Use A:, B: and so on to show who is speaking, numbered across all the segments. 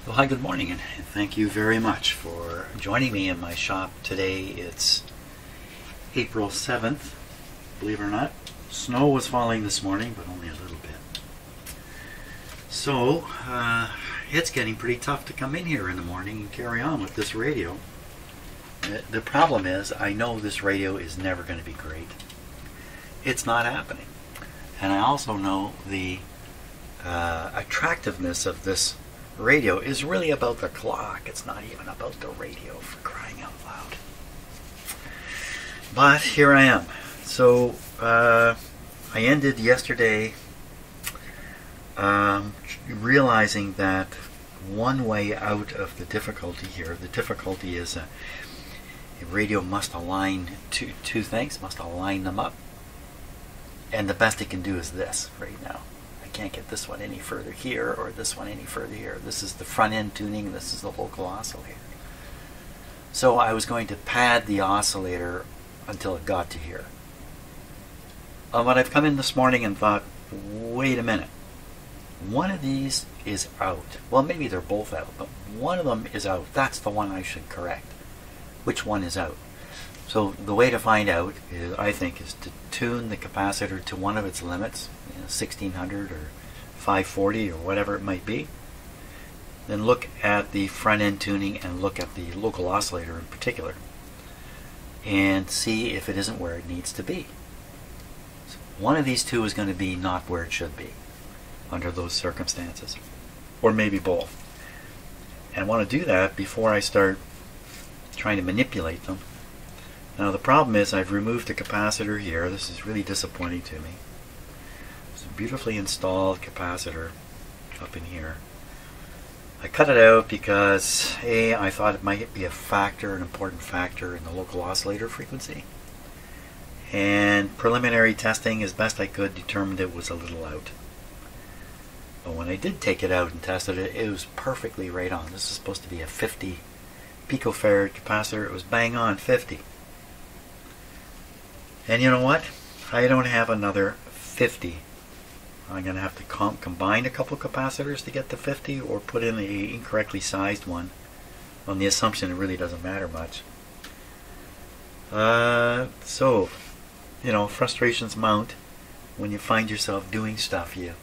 A: Well, hi, good morning, and thank you very much for joining me in my shop today. It's April 7th, believe it or not. Snow was falling this morning, but only a little bit. So, it's getting pretty tough to come in here in the morning and carry on with this radio. The problem is, I know this radio is never going to be great. It's not happening. And I also know the attractiveness of this radio is really about the clock. It's not even about the radio, for crying out loud. But here I am. So I ended yesterday realizing that one way out of the difficulty here, the difficulty is a radio must align two things, must align them up. And the best it can do is this right now. I can't get this one any further here or this one any further here. This is the front end tuning, this is the local oscillator. So I was going to pad the oscillator until it got to here. But I've come in this morning and thought, wait a minute. One of these is out. Well, maybe they're both out, but one of them is out. That's the one I should correct. Which one is out? So the way to find out, is, I think, is to tune the capacitor to one of its limits, 1600 or 540 or whatever it might be. Then look at the front end tuning and look at the local oscillator in particular and see if it isn't where it needs to be. So one of these two is going to be not where it should be under those circumstances, or maybe both. And I want to do that before I start trying to manipulate them. Now the problem is I've removed the capacitor here. This is really disappointing to me. It's a beautifully installed capacitor up in here. I cut it out because I thought it might be a factor, an important factor in the local oscillator frequency. And preliminary testing, as best I could, determined it was a little out. But when I did take it out and tested it, it was perfectly right on. This is supposed to be a 50 picofarad capacitor. It was bang on 50. And you know what? I don't have another 50. I'm going to have to combine a couple capacitors to get to 50 or put in the incorrectly sized one on the assumption it really doesn't matter much. So, you know, frustrations mount when you find yourself doing stuff you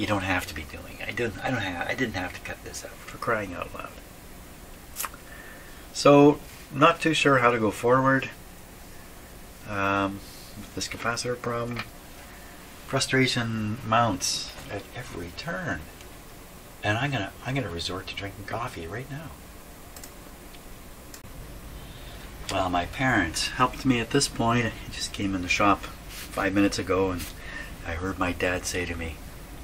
A: don't have to be doing. I didn't have to cut this out, for crying out loud. So, not too sure how to go forward with this capacitor problem. Frustration mounts at every turn, and I'm gonna resort to drinking coffee right now. Well, my parents helped me at this point. I just came in the shop 5 minutes ago, and I heard my dad say to me,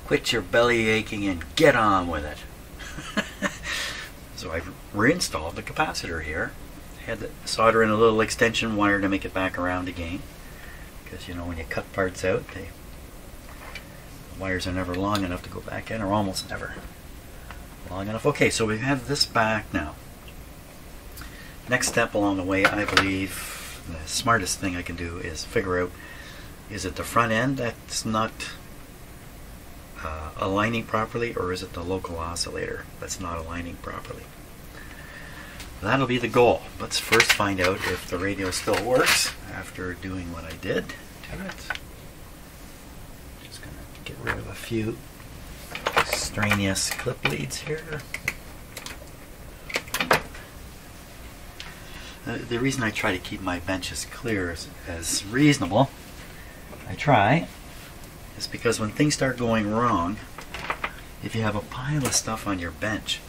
A: "Quit your belly aching and get on with it." So I reinstalled the capacitor here. Had to solder in a little extension wire to make it back around again, because you know when you cut parts out, the wires are never long enough to go back in, or almost never long enough. Okay, so we have this back now. Next step along the way, I believe the smartest thing I can do is figure out, is it the front end that's not aligning properly, or is it the local oscillator that's not aligning properly? That'll be the goal. Let's first find out if the radio still works after doing what I did to it. Just going to get rid of a few extraneous clip leads here. The reason I try to keep my bench as clear as reasonable, I try, is because when things start going wrong, if you have a pile of stuff on your bench,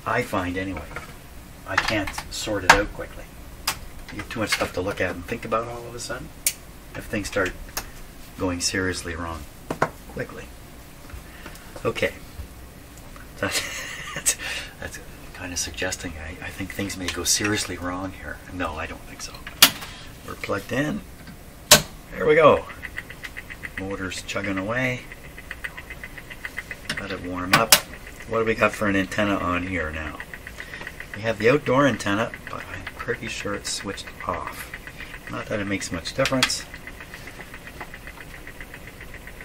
A: I find anyway, I can't sort it out quickly. You have too much stuff to look at and think about all of a sudden if things start going seriously wrong quickly. Okay. That's kind of suggesting I think things may go seriously wrong here. No, I don't think so. We're plugged in. There we go. Motor's chugging away. Let it warm up. What do we got for an antenna on here now? We have the outdoor antenna, but I'm pretty sure it's switched off. Not that it makes much difference.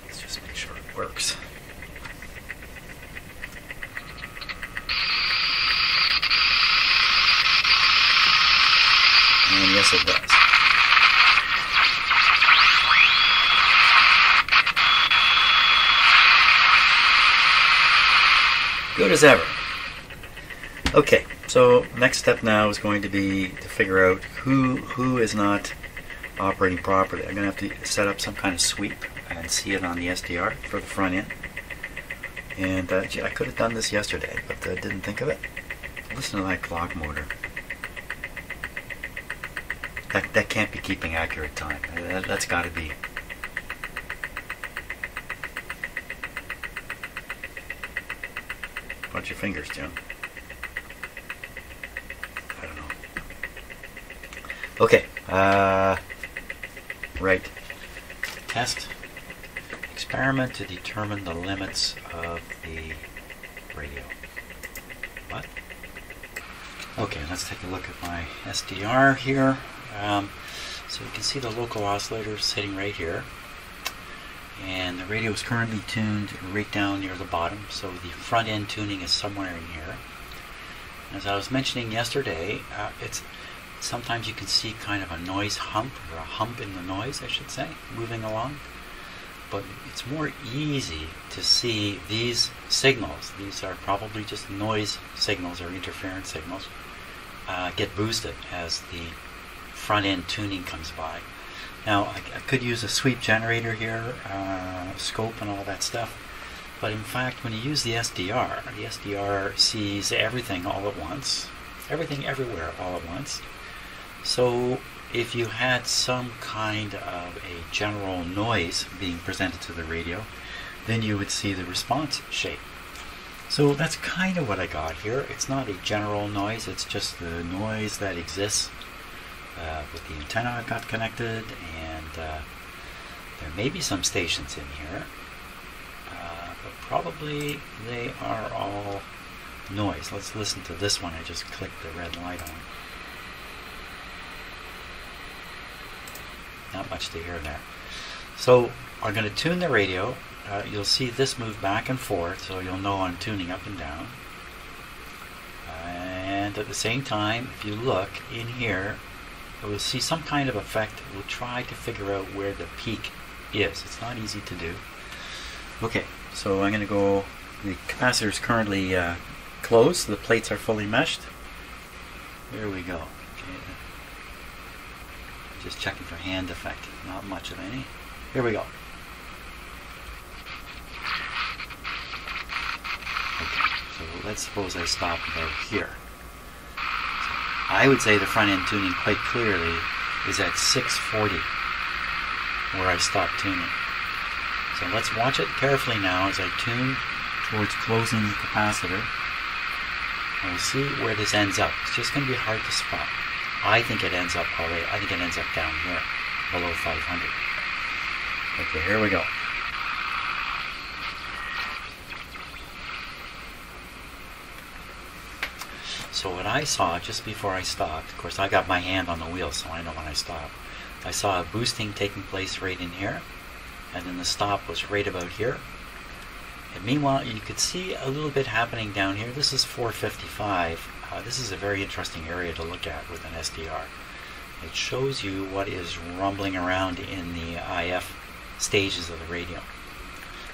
A: Let's just make sure it works. Yes, it does. Good as ever. Okay, so next step now is going to be to figure out who is not operating properly. I'm going to have to set up some kind of sweep and see it on the SDR for the front end. And gee, I could have done this yesterday, but I didn't think of it. Listen to that clock motor. That can't be keeping accurate time. That's got to be. Watch your fingers, Jim. I don't know. Okay. Right. Test. Experiment to determine the limits of the radio. What? Okay, let's take a look at my SDR here. So you can see the local oscillator sitting right here. And the radio is currently tuned right down near the bottom, so the front end tuning is somewhere in here. As I was mentioning yesterday, sometimes you can see kind of a noise hump, or a hump in the noise, I should say, moving along. But it's more easy to see these signals. These are probably just noise signals or interference signals. Get boosted as the front end tuning comes by. Now, I could use a sweep generator here, scope and all that stuff, but in fact when you use the SDR sees everything all at once, everything everywhere all at once. So if you had some kind of a general noise being presented to the radio, then you would see the response shape. So that's kind of what I got here. It's not a general noise, it's just the noise that exists with the antenna I've got connected, and there may be some stations in here, but probably they are all noise. Let's listen to this one I just clicked the red light on. Not much to hear there. So I'm going to tune the radio. You'll see this move back and forth, so you'll know I'm tuning up and down. And at the same time, if you look in here, we'll see some kind of effect. We'll try to figure out where the peak is. It's not easy to do. Okay, so I'm going to go, the capacitor is currently closed, the plates are fully meshed. There we go. Okay. Just checking for hand effect, not much of any. Here we go. Okay, so let's suppose I stop about here. I would say the front end tuning quite clearly is at 640 where I stop tuning. So let's watch it carefully now as I tune towards closing the capacitor. And we'll see where this ends up. It's just going to be hard to spot. I think it ends up already. I think it ends up down here, below 500. Okay, here we go. So what I saw just before I stopped, of course I got my hand on the wheel so I know when I stopped. I saw a boosting taking place right in here, and then the stop was right about here. And meanwhile you could see a little bit happening down here. This is 455. This is a very interesting area to look at with an SDR. It shows you what is rumbling around in the IF stages of the radio.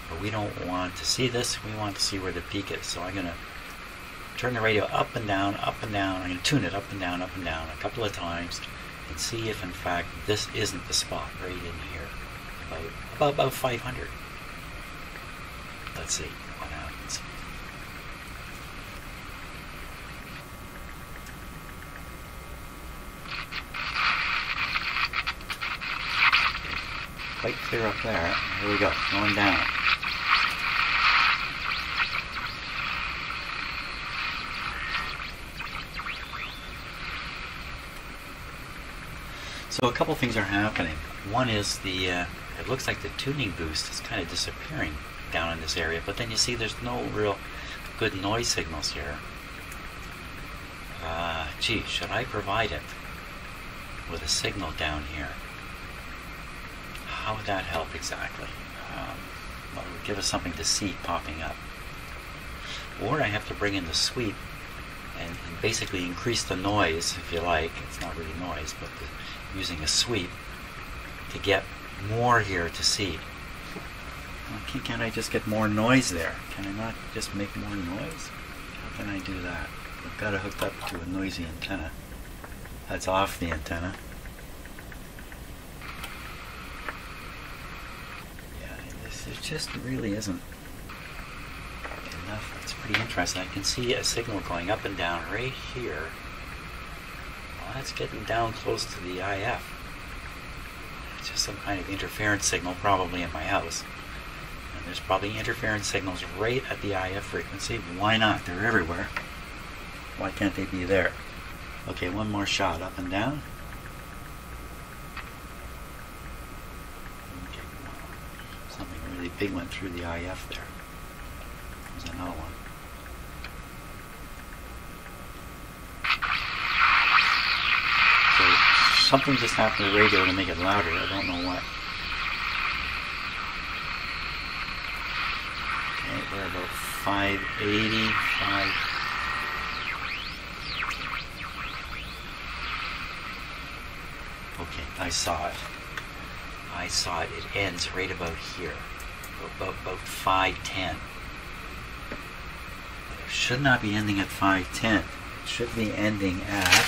A: But we don't want to see this, we want to see where the peak is. So I'm going to turn the radio up and down, up and down. I'm going to tune it up and down a couple of times and see if in fact this isn't the spot right in here, about 500. Let's see what happens. Quite clear up there. Here we go, going down. So a couple things are happening. One is it looks like the tuning boost is kind of disappearing down in this area, but then you see there's no real good noise signals here. Gee, should I provide it with a signal down here? How would that help exactly? Well, it would give us something to see popping up. Or I have to bring in the sweep and basically increase the noise, if you like. It's not really noise, but using a sweep to get more here to see. Well, can't I just get more noise there? Can I not just make more noise? How can I do that? I've got it hooked up to a noisy antenna. That's off the antenna. It just really isn't enough. It's pretty interesting. I can see a signal going up and down right here. Well, that's getting down close to the IF. It's just some kind of interference signal probably in my house. And there's probably interference signals right at the IF frequency. Why not? They're everywhere. Why can't they be there? Okay, one more shot up and down. Something really big went through the IF there. There's another one. So something just happened to the radio to make it louder. I don't know what. Okay, we're about 580, Okay, I saw it. I saw it. It ends right about here, about 510. But it should not be ending at 510. It should be ending at.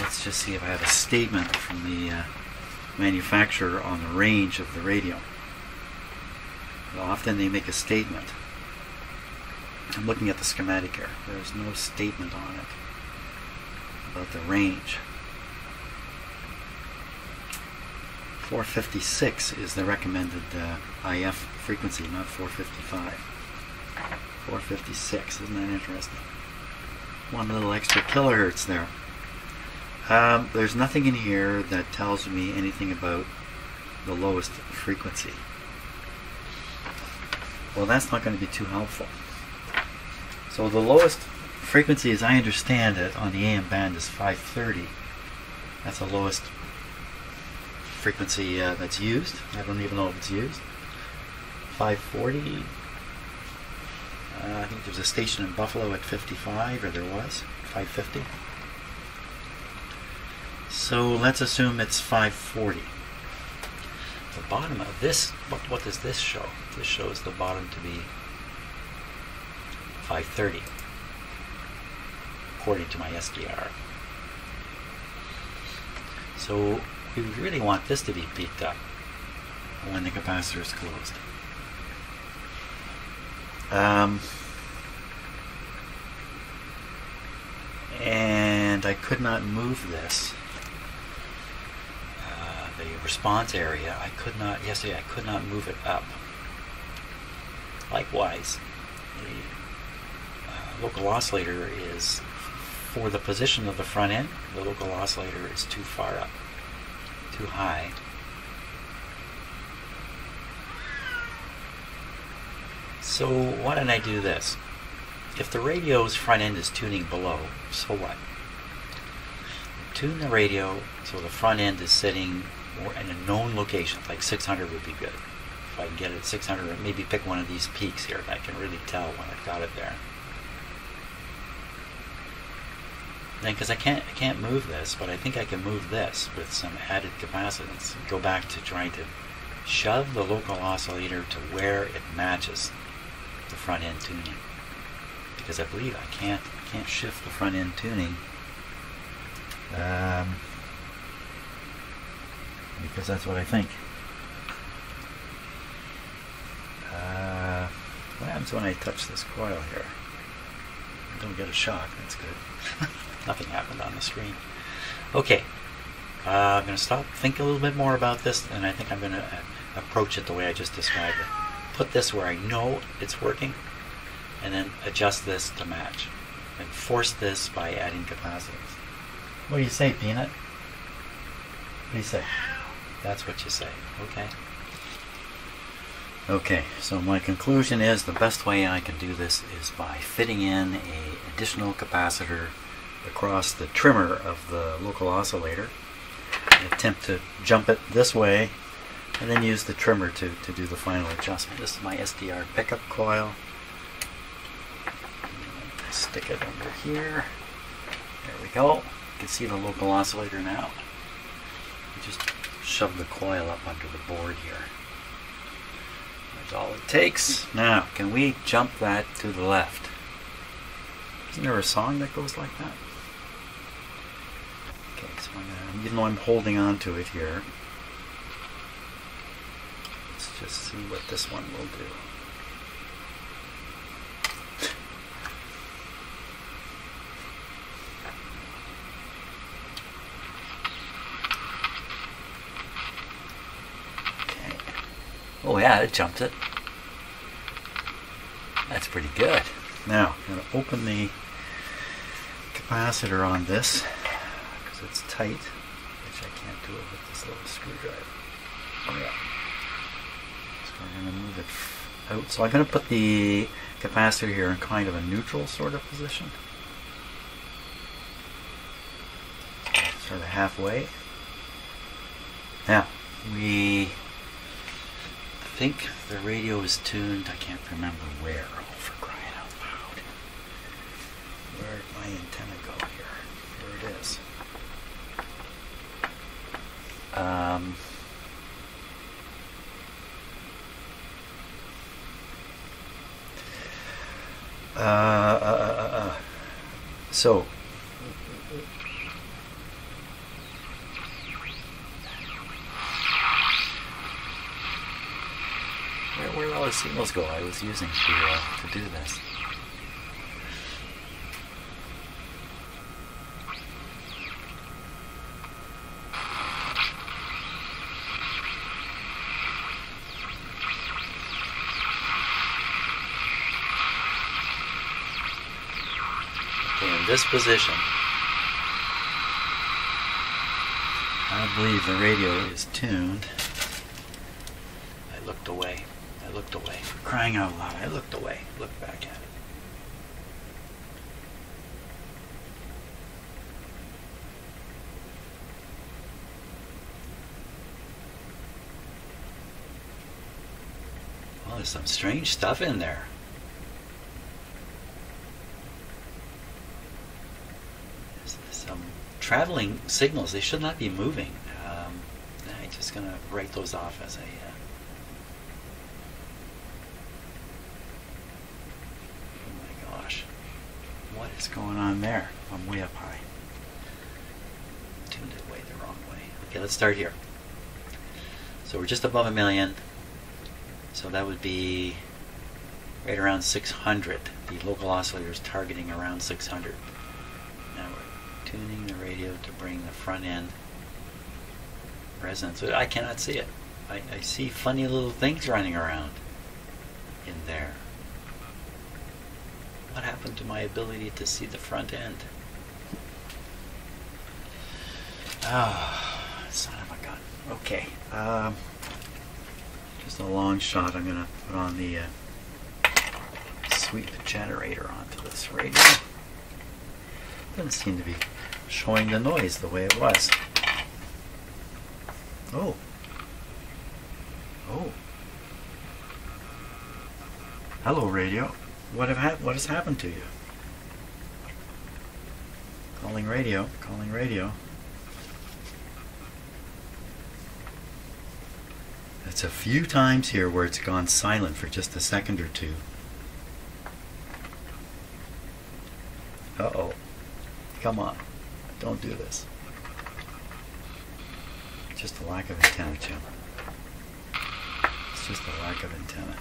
A: Let's just see if I have a statement from the manufacturer on the range of the radio. Often they make a statement. I'm looking at the schematic here. There's no statement on it about the range. 456 is the recommended IF frequency, not 455. 456, isn't that interesting? One little extra kilohertz there. There's nothing in here that tells me anything about the lowest frequency. Well, that's not going to be too helpful. So the lowest frequency, as I understand it, on the AM band is 530. That's the lowest frequency that's used. I don't even know if it's used. 540. I think there's a station in Buffalo at 55, or there was 550. So let's assume it's 540. The bottom of this, what does this show? This shows the bottom to be 530, according to my SDR. So we really want this to be peaked up when the capacitor is closed. And I could not move this. The response area, I could not move it up. Likewise, the local oscillator is, for the position of the front end, the local oscillator is too far up, too high. So why don't I do this? If the radio's front end is tuning below, so what? Tune the radio so the front end is sitting in a known location, like 600 would be good. If I can get it at 600, or maybe pick one of these peaks here, I can really tell when I've got it there. Then, because I can't move this, but I think I can move this with some added capacitance. Go back to trying to shove the local oscillator to where it matches the front end tuning, because I believe I can't shift the front end tuning. Because that's what I think. What happens when I touch this coil here? I don't get a shock. That's good. Nothing happened on the screen. Okay. I'm going to stop, think a little bit more about this, and I think I'm going to approach it the way I just described it. Put this where I know it's working, and then adjust this to match. And force this by adding capacitance. What do you say, Peanut? What do you say? That's what you say. Okay. Okay, so my conclusion is the best way I can do this is by fitting in an additional capacitor across the trimmer of the local oscillator. Attempt to jump it this way, and then use the trimmer to do the final adjustment. This is my SDR pickup coil. Stick it under here. There we go. You can see the local oscillator now. Just shove the coil up under the board here. That's all it takes. Now, can we jump that to the left? Isn't there a song that goes like that? Okay, so even though I'm holding on to it here, let's just see what this one will do. Oh yeah, it jumped it. That's pretty good. Now, I'm going to open the capacitor on this because it's tight, which I can't do it with this little screwdriver. Oh yeah. So we're going to move it out. So I'm going to put the capacitor here in kind of a neutral sort of position. Sort of halfway. Now, we think the radio is tuned, I can't remember where. Oh, for crying out loud. Where did my antenna go here? Here it is. So where did all the signals go I was using to do this? Okay, in this position, I believe the radio is tuned. I looked away. I looked away. For crying out loud, I looked away. Looked back at it. Well, there's some strange stuff in there. There's some traveling signals. They should not be moving. I'm just going to write those off as a... What is going on there? I'm way up high. Tuned it way the wrong way. Okay, let's start here. So we're just above 1,000,000. So that would be right around 600. The local oscillator is targeting around 600. Now we're tuning the radio to bring the front end resonance. I cannot see it. I see funny little things running around in there. What happened to my ability to see the front end? Oh, son of a gun. Okay. Just a long shot. I'm going to put on the sweep generator onto this radio. Doesn't seem to be showing the noise the way it was. Oh. Oh. Hello, radio. What has happened to you? Calling radio, calling radio. It's a few times here where it's gone silent for just a second or two. Uh-oh. Come on. Don't do this. Just a lack of antenna, Jim. It's just a lack of antenna.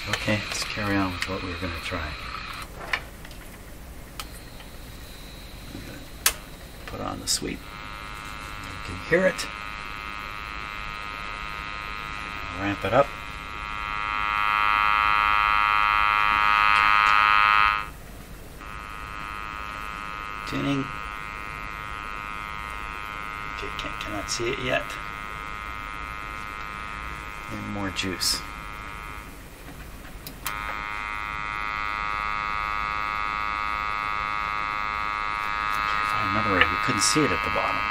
A: Okay, let's carry on with what we were going to try. I'm going to put on the sweep. You can hear it. Ramp it up. Tuning. Okay, cannot see it yet. And more juice. Another way, we couldn't see it at the bottom.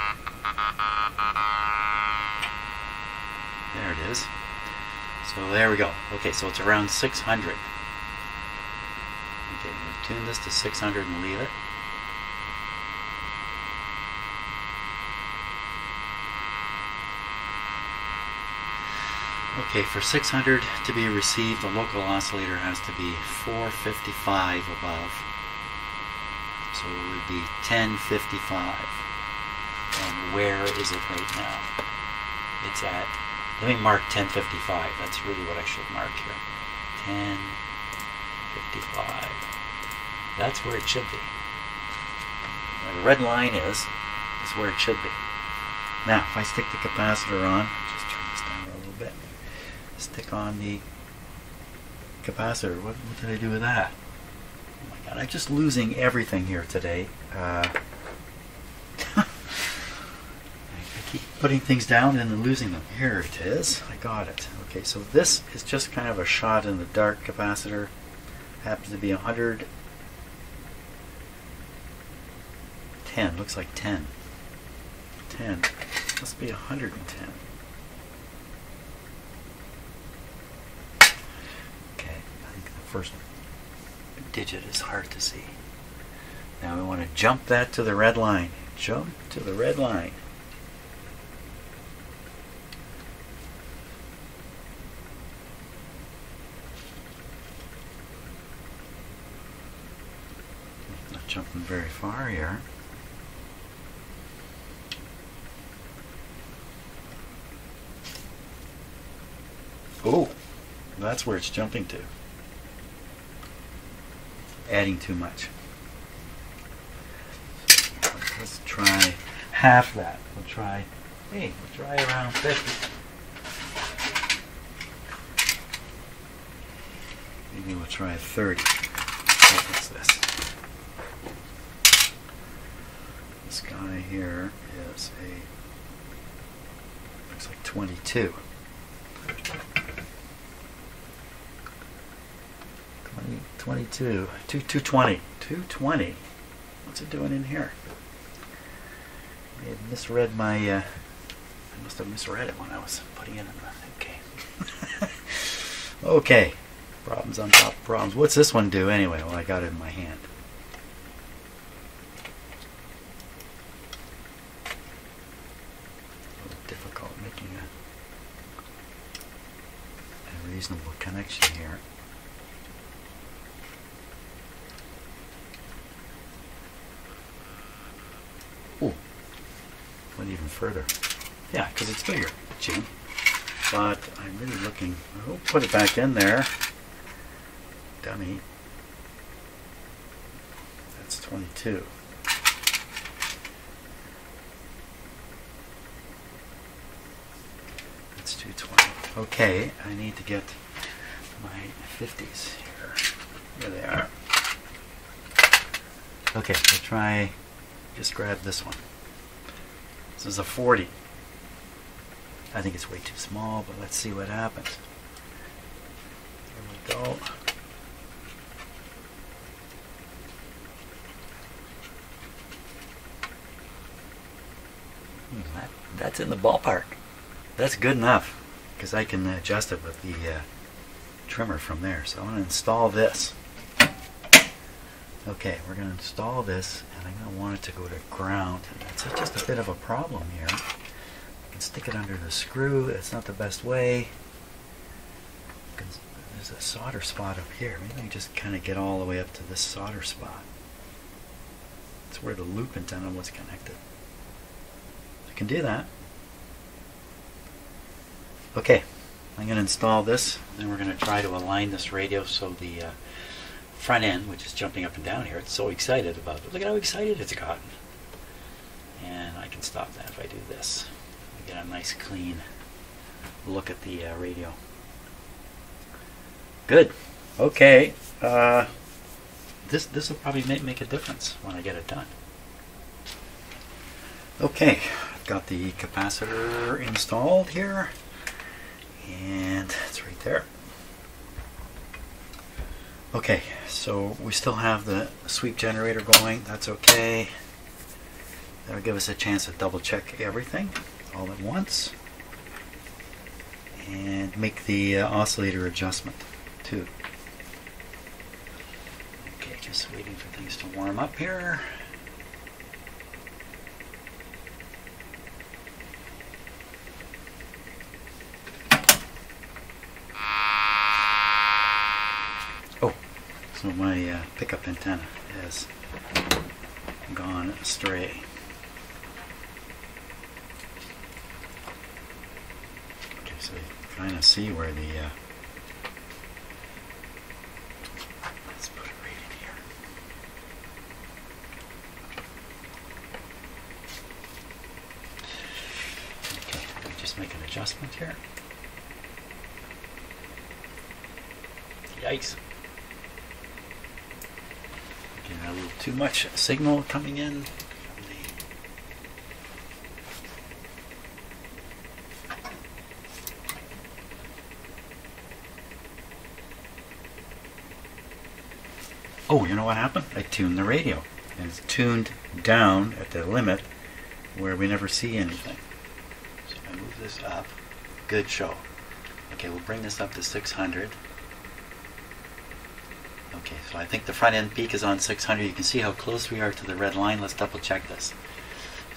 A: There it is. So there we go. Okay, so it's around 600. Okay, we'll tune this to 600 and leave it. Okay, for 600 to be received, the local oscillator has to be 455 above. So it would be 1055. And where is it right now? It's at, let me mark 1055. That's really what I should mark here. 1055. That's where it should be. Where the red line is where it should be. Now, if I stick the capacitor on, just turn this down a little bit. Stick on the capacitor. What did I do with that? Oh my god, I'm just losing everything here today. I keep putting things down and then losing them. Here it is. I got it. Okay, so this is just kind of a shot in the dark capacitor. Happens to be 110. Looks like 10. 10. Must be 110. Okay, I think the first digit is hard to see. Now we want to jump that to the red line. Jump to the red line. Not jumping very far here. Oh, that's where it's jumping to. Adding too much. Let's try half that. We'll try around 50. Maybe we'll try 30. What's this? This guy here is looks like 22. 22, 220, 220. What's it doing in here? I misread my, I must have misread it when I was putting it in the, okay. Okay, problems on top of problems. What's this one do anyway? Well, I got it in my hand. A little difficult making a reasonable connection here. Ooh, went even further. Yeah, because it's bigger, Jim. But I'm really looking. I'll put it back in there. Dummy. That's 22. That's 220. Okay, I need to get my 50s here. Here they are. Okay, we'll try. Just grab this one. This is a 40. I think it's way too small, but let's see what happens. Here we go. That's in the ballpark. That's good enough because I can adjust it with the trimmer from there. So I'm going to install this. Okay, we're going to install this, and I'm going to want it to go to ground. It's just a bit of a problem here. I can stick it under the screw. It's not the best way. There's a solder spot up here. Maybe I can just kind of get all the way up to this solder spot. It's where the loop antenna was connected. I can do that. Okay, I'm going to install this, then we're going to try to align this radio so the front end, which is jumping up and down here, it's so excited about it. Look at how excited it's gotten. And I can stop that if I do this. I get a nice clean look at the radio. Good. Okay. This will probably make a difference when I get it done. Okay, I've got the capacitor installed here, and it's right there. Okay, so we still have the sweep generator going. That's okay. That'll give us a chance to double check everything all at once and make the oscillator adjustment too. Okay, just waiting for things to warm up here. Oh, so my pickup antenna has gone astray. Okay, so you kind of see where the let's put it right in here. Okay, let me just make an adjustment here. Yikes. Getting a little too much signal coming in from the oh, you know what happened? I tuned the radio and it's tuned down at the limit where we never see anything. So if I move this up, good show. Okay, we'll bring this up to 600. Okay, so I think the front end peak is on 600. You can see how close we are to the red line. Let's double check this.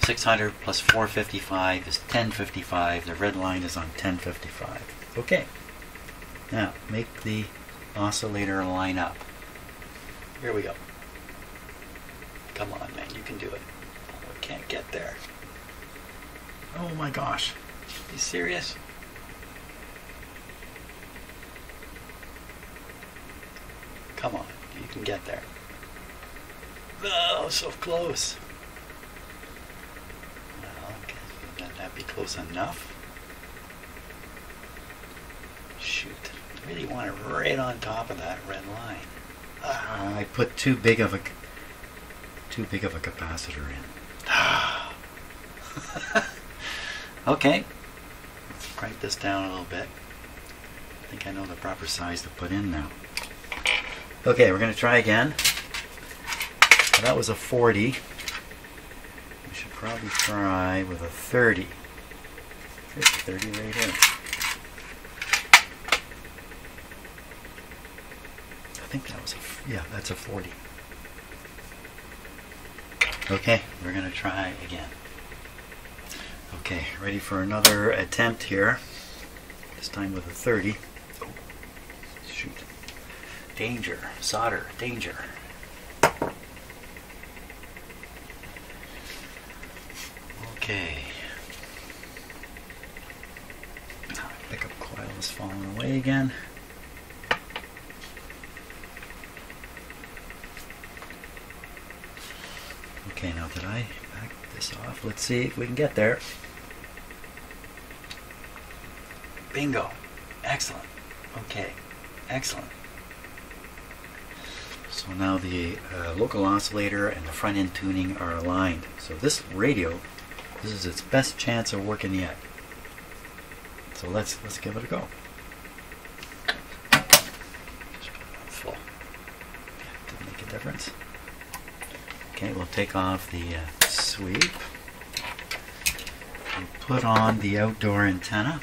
A: 600 plus 455 is 1055. The red line is on 1055. Okay. Now, make the oscillator line up. Here we go. Come on, man. You can do it. Oh, I can't get there. Oh my gosh. Are you serious? Come on, you can get there. Oh, so close. Well, okay, would that be close enough? Shoot, I really want it right on top of that red line. I put too big of a capacitor in. Okay, let's crank this down a little bit. I think I know the proper size to put in now. Okay, we're going to try again. Well, that was a 40. We should probably try with a 30. Here's a 30 right here. I think that was yeah, that's a 40. Okay, we're going to try again. Okay, ready for another attempt here. This time with a 30. Oh, shoot. Danger, solder, danger. Okay. Now pickup coil is falling away again. Okay, now did I back this off? Let's see if we can get there. Bingo. Excellent. Okay. Excellent. So now the local oscillator and the front end tuning are aligned. So this radio, this is its best chance of working yet. So let's give it a go. Just put it on full. Didn't make a difference. Okay, we'll take off the sweep. We'll put on the outdoor antenna.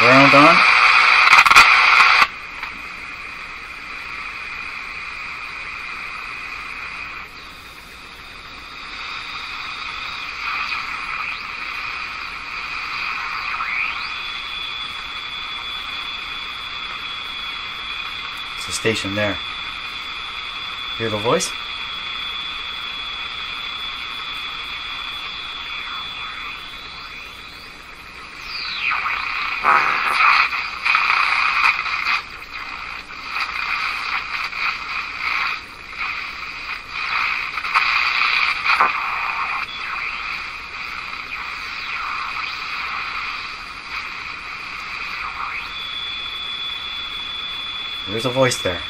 A: Ground on. It's a station there. Hear the voice? There's a voice there.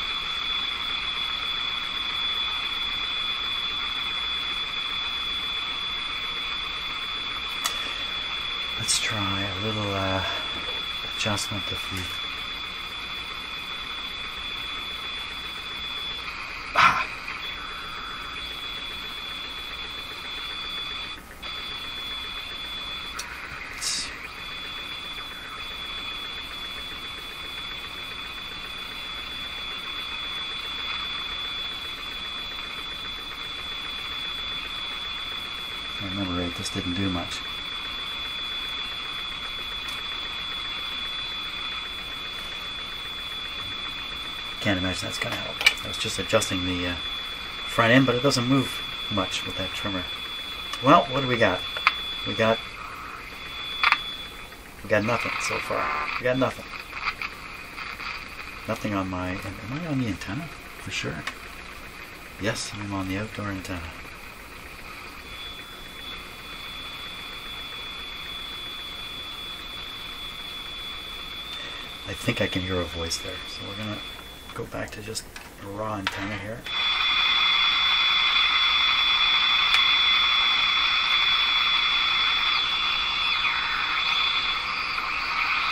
A: Let's try a little adjustment if we... If I remember right, this didn't do much. Can't imagine that's going to help. I was just adjusting the front end, but it doesn't move much with that trimmer. Well, what do we got? We got nothing so far. We got nothing. Nothing on my... Am I on the antenna? For sure. Yes, I'm on the outdoor antenna. I think I can hear a voice there, so we're going to go back to just a raw antenna here.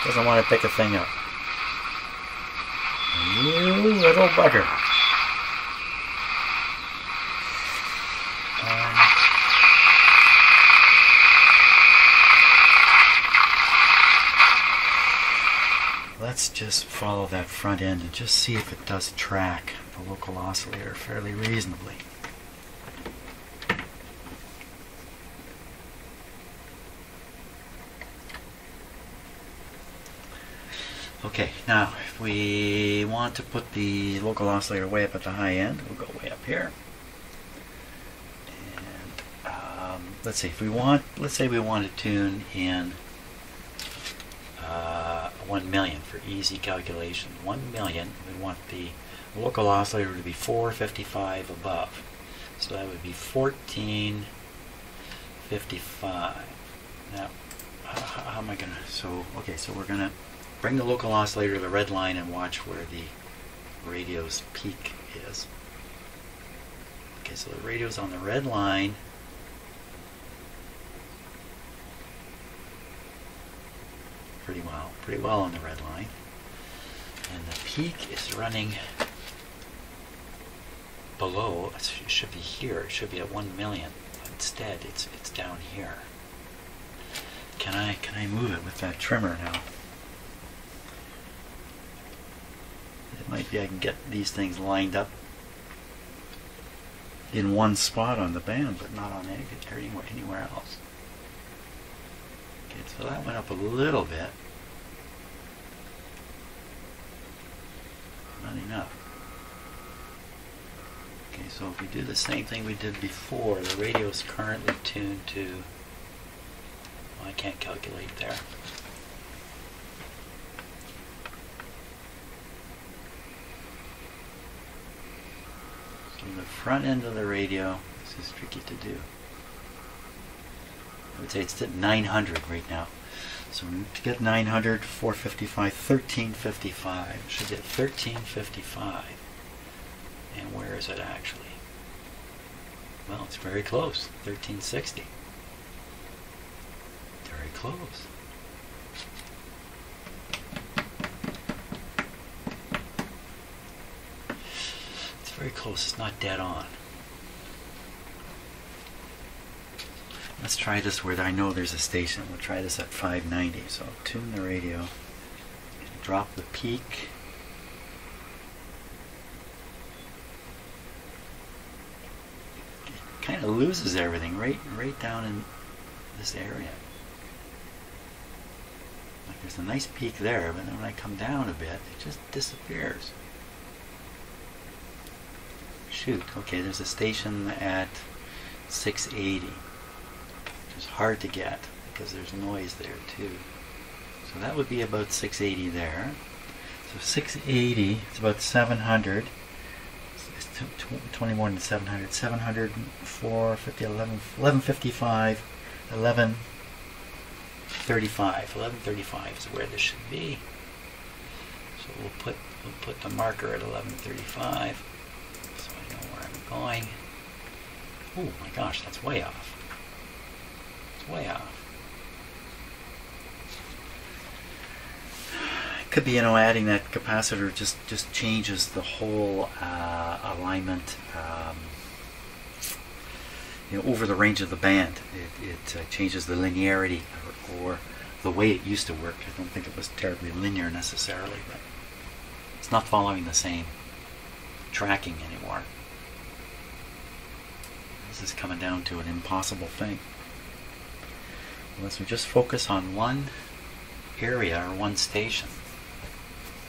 A: Doesn't want to pick a thing up. You little bugger. Let's just follow that front end and just see if it does track the local oscillator fairly reasonably. Okay, now if we want to put the local oscillator way up at the high end, we'll go way up here. And let's see, if we want, let's say we want to tune in 1 million for easy calculation. 1 million, we want the local oscillator to be 455 above. So that would be 1455. Now, how am I going to, so we're going to bring the local oscillator to the red line and watch where the radio's peak is. Okay, so the radio's on the red line. Pretty well on the red line. And the peak is running below, it should be here, it should be at 1 million. But instead, it's down here. Can I move it with that trimmer now? It might be I can get these things lined up in one spot on the band, but not on anywhere else. Okay, so that went up a little bit. Not enough. Okay, so if we do the same thing we did before, the radio is currently tuned to, well, I can't calculate there. So the front end of the radio, this is tricky to do. I would say it's at 900 right now. So to get 900, 455, 1355. Should get 1355. And where is it actually? Well, it's very close. 1360. Very close. It's very close. It's not dead on. Let's try this where I know there's a station. We'll try this at 590. So tune the radio, drop the peak. It kind of loses everything right down in this area. Like there's a nice peak there, but then when I come down a bit, it just disappears. Shoot, okay, there's a station at 680. It's hard to get because there's noise there too. So that would be about 680 there. So 680, it's about 700. It's 20 more than 700. 700, 450, 1155, 1135. 1135 is where this should be. So we'll put the marker at 1135, so I know where I'm going. Oh my gosh, that's way off. It's way off. Could be, you know, adding that capacitor just changes the whole alignment, you know, over the range of the band. It changes the linearity or the way it used to work. I don't think it was terribly linear necessarily, but it's not following the same tracking anymore. This is coming down to an impossible thing. Unless we just focus on one area or one station.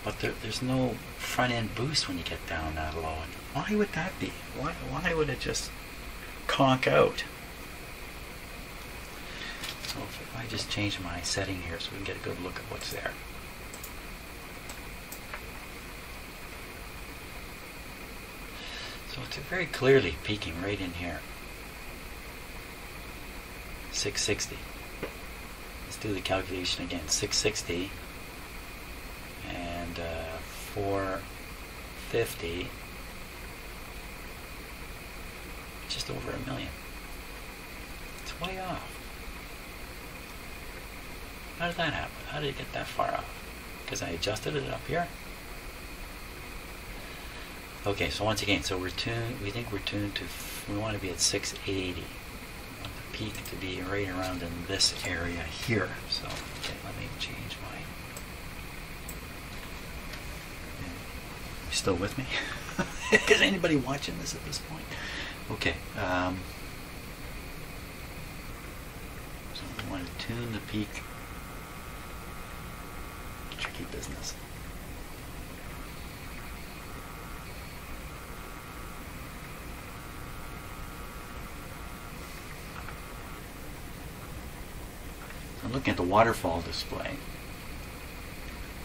A: But there's no front-end boost when you get down that low. Why would that be? Why would it just conk out? So if I just change my setting here so we can get a good look at what's there. So it's very clearly peaking right in here. 660. Let's do the calculation again. 660 and 450. Just over a million. It's way off. How did that happen? How did it get that far off? Because I adjusted it up here. Okay, so once again, so we think we're tuned to, we want to be at 680. We want the peak to be right around in this area here. So, okay, let me change my, you still with me? Is anybody watching this at this point? Okay, so we want to tune the peak. Tricky business. I'm looking at the waterfall display.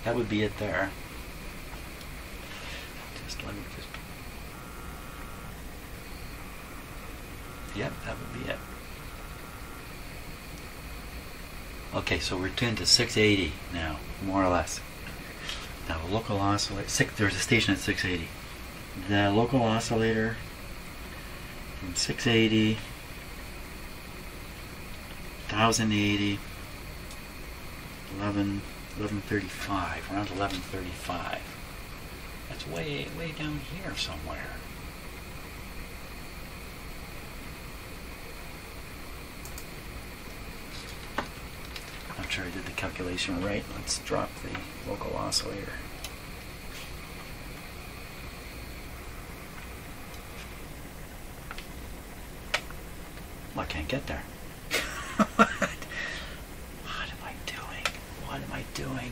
A: That would be it there. Let me just. Yep, that would be it. Okay, so we're tuned to 680 now, more or less. Now, local oscillator. There's a station at 680. The local oscillator from 680, 1080, 1135, around 1135. That's way down here somewhere. I'm sure I did the calculation right. Let's drop the local oscillator. Well, I can't get there. What am I doing? What am I doing?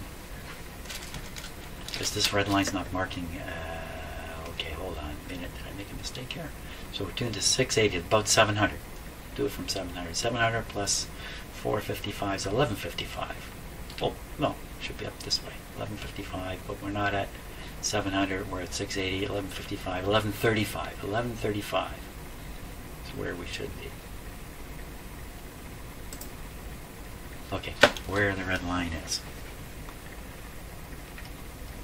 A: Because this red line's not marking. Okay, hold on a minute. Did I make a mistake here? So we're tuned to 680, about 700. Do it from 700. 700 plus 455 is 1155. Oh, no, should be up this way. 1155, but we're not at 700. We're at 680, 1155, 1135. 1135 is where we should be. Okay, where the red line is.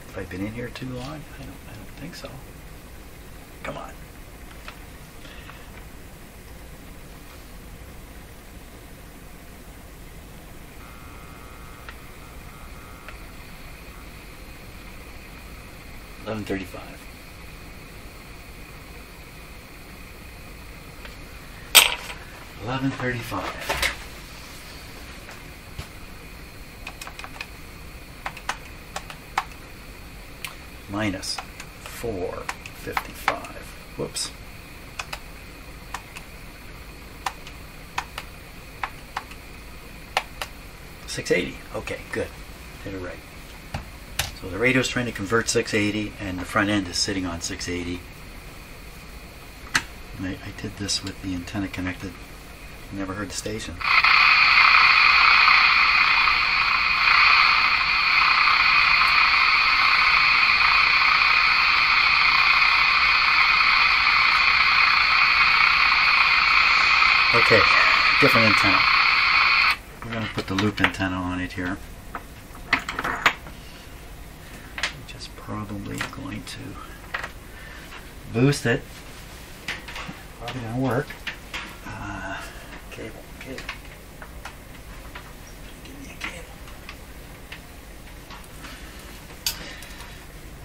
A: Have I been in here too long? I don't think so. Come on. $11.35. $11.35. Minus 455. Whoops. $680. Okay, good. Did it right. So the radio's trying to convert 680, and the front end is sitting on 680. And I did this with the antenna connected. Never heard the station. Okay, different antenna. We're going to put the loop antenna on it here. Just probably going to boost it. Probably gonna work. Cable. Give me a cable.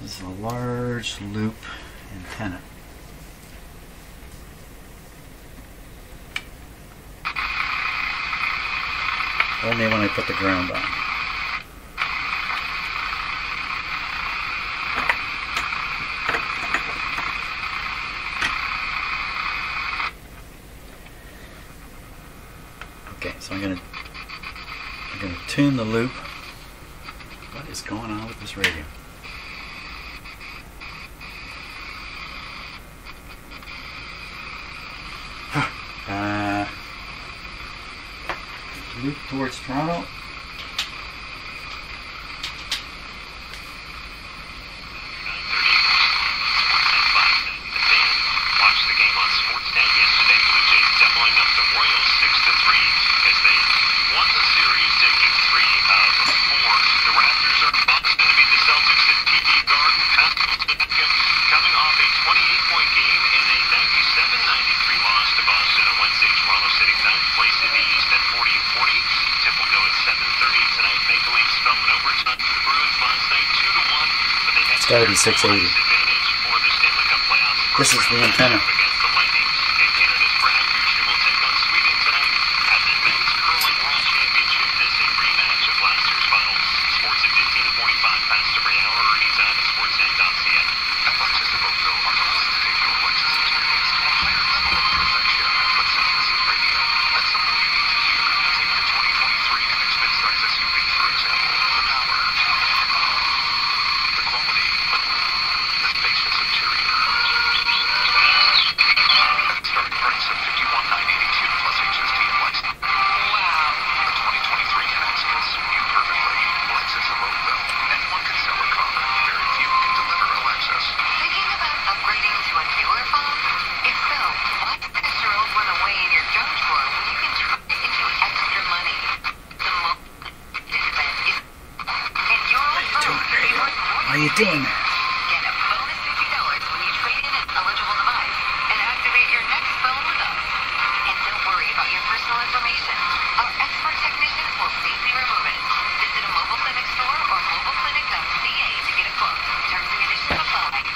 A: This is a large loop antenna. Only when I put the ground on. Okay, so I'm gonna tune the loop. What is going on with this radio? Loop towards Toronto. It's got to be 680. This is the antenna. Why are you doing that?
B: Get a bonus $50 when you trade in an eligible device and activate your next phone with us. And don't worry about your personal information. Our expert technicians will safely remove it. Visit a mobile clinic store or mobileclinic.ca to get a quote. Terms and conditions apply.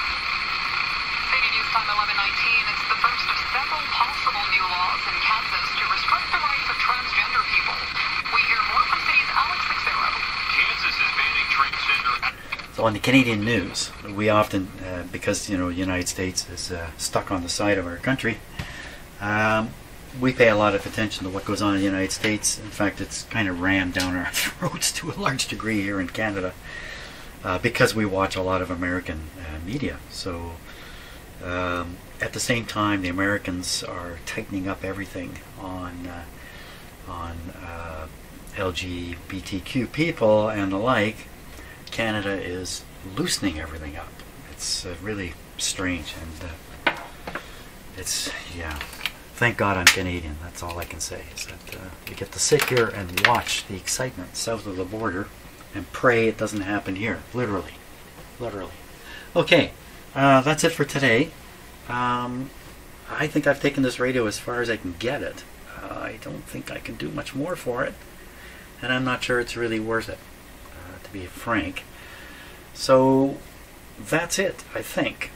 C: City News Time 11:19. It's the first of several possible new laws in Kansas to restrict the rights of transgender people. We hear more from City's Alex Sixero.
D: Kansas is banning transgender.
A: So on the Canadian news, we often, because the United States is stuck on the side of our country, we pay a lot of attention to what goes on in the United States. In fact, it's kind of rammed down our throats to a large degree here in Canada because we watch a lot of American media. So at the same time, the Americans are tightening up everything on LGBTQ people and the like. Canada is loosening everything up. It's really strange, and yeah. Thank God I'm Canadian. That's all I can say. Is that we get to sit here and watch the excitement south of the border, and pray it doesn't happen here. Literally. Okay, that's it for today. I think I've taken this radio as far as I can get it. I don't think I can do much more for it, and I'm not sure it's really worth it. To be frank. So that's it, I think.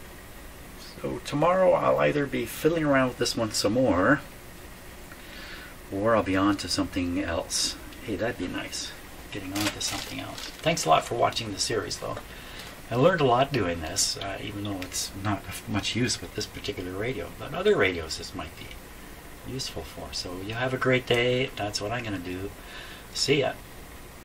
A: So tomorrow I'll either be fiddling around with this one some more, or I'll be on to something else. Hey, that'd be nice, getting on to something else. Thanks a lot for watching the series, though. I learned a lot doing this, even though it's not of much use with this particular radio, but other radios this might be useful for. So you have a great day. That's what I'm going to do. See ya.